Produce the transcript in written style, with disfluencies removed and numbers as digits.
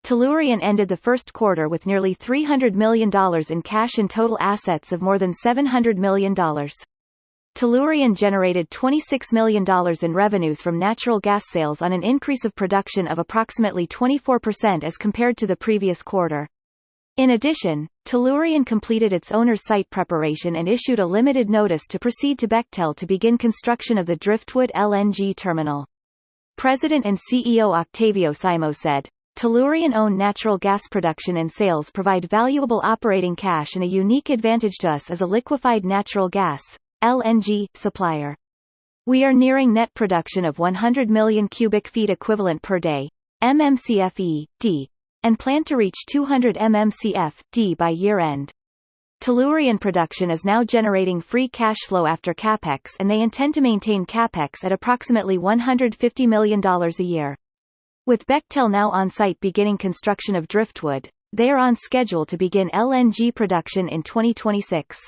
Tellurian ended the first quarter with nearly $300 million in cash and total assets of more than $700 million. Tellurian generated $26 million in revenues from natural gas sales on an increase of production of approximately 24% as compared to the previous quarter. In addition, Tellurian completed its owner's site preparation and issued a limited notice to proceed to Bechtel to begin construction of the Driftwood LNG terminal. President and CEO Octavio Simo said, "Tellurian-owned natural gas production and sales provide valuable operating cash and a unique advantage to us as a liquefied natural gas (LNG) supplier. We are nearing net production of 100 million cubic feet equivalent per day (mmcfe/d), and plan to reach 200 mmcf/d by year-end. Tellurian production is now generating free cash flow after capex, and they intend to maintain capex at approximately $150 million a year. With Bechtel now on site beginning construction of Driftwood, they are on schedule to begin LNG production in 2026.